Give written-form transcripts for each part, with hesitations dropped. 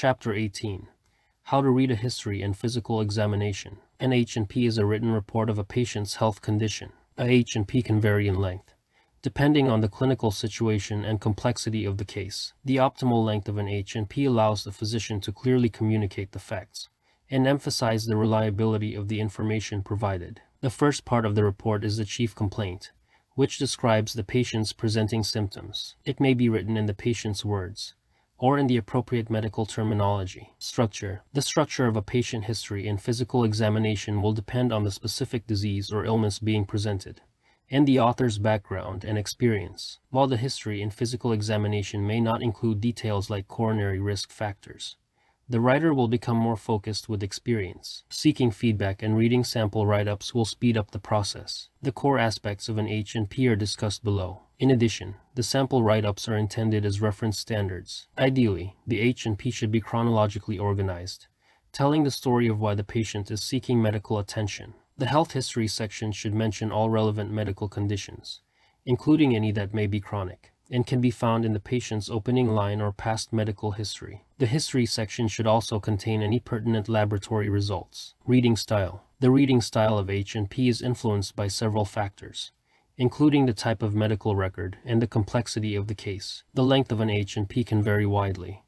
Chapter 18. How to read a history and physical examination. An H&P is a written report of a patient's health condition. A H&P can vary in length, depending on the clinical situation and complexity of the case. The optimal length of an H&P allows the physician to clearly communicate the facts and emphasize the reliability of the information provided. The first part of the report is the chief complaint, which describes the patient's presenting symptoms. It may be written in the patient's words or in the appropriate medical terminology. Structure. The structure of a patient history and physical examination will depend on the specific disease or illness being presented and the author's background and experience. While the history and physical examination may not include details like coronary risk factors, the writer will become more focused with experience. Seeking feedback and reading sample write-ups will speed up the process. The core aspects of an H&P are discussed below. In addition, the sample write-ups are intended as reference standards. Ideally, the H&P should be chronologically organized, telling the story of why the patient is seeking medical attention. The health history section should mention all relevant medical conditions, including any that may be chronic, and can be found in the patient's opening line or past medical history. The history section should also contain any pertinent laboratory results. Reading style. The reading style of H&P is influenced by several factors, including the type of medical record and the complexity of the case. The length of an H&P can vary widely,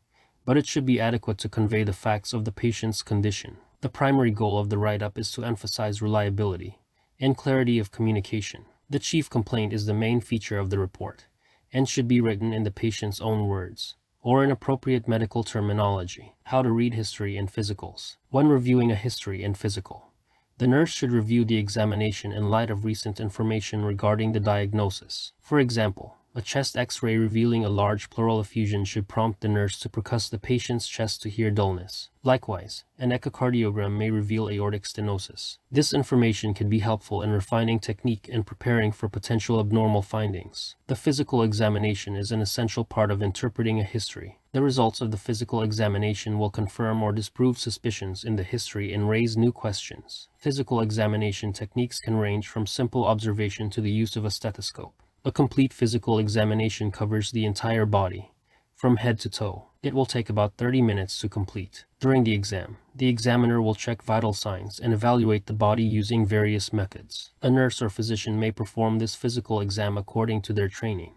but it should be adequate to convey the facts of the patient's condition. The primary goal of the write-up is to emphasize reliability and clarity of communication. The chief complaint is the main feature of the report and should be written in the patient's own words or in appropriate medical terminology. How to read history and physicals. When reviewing a history and physical, the nurse should review the examination in light of recent information regarding the diagnosis. For example, a chest X-ray revealing a large pleural effusion should prompt the nurse to percuss the patient's chest to hear dullness. Likewise, an echocardiogram may reveal aortic stenosis. This information can be helpful in refining technique and preparing for potential abnormal findings. The physical examination is an essential part of interpreting a history. The results of the physical examination will confirm or disprove suspicions in the history and raise new questions. Physical examination techniques can range from simple observation to the use of a stethoscope. A complete physical examination covers the entire body, from head to toe. It will take about 30 minutes to complete. During the exam, the examiner will check vital signs and evaluate the body using various methods. A nurse or physician may perform this physical exam according to their training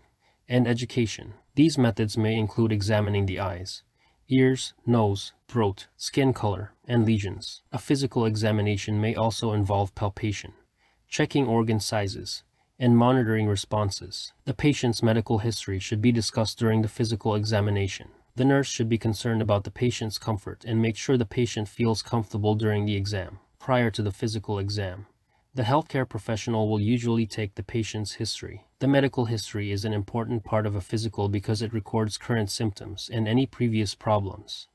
and education. These methods may include examining the eyes, ears, nose, throat, skin color, and lesions. A physical examination may also involve palpation, checking organ sizes, and monitoring responses. The patient's medical history should be discussed during the physical examination. The nurse should be concerned about the patient's comfort and make sure the patient feels comfortable during the exam. Prior to the physical exam, the healthcare professional will usually take the patient's history. The medical history is an important part of a physical because it records current symptoms and any previous problems.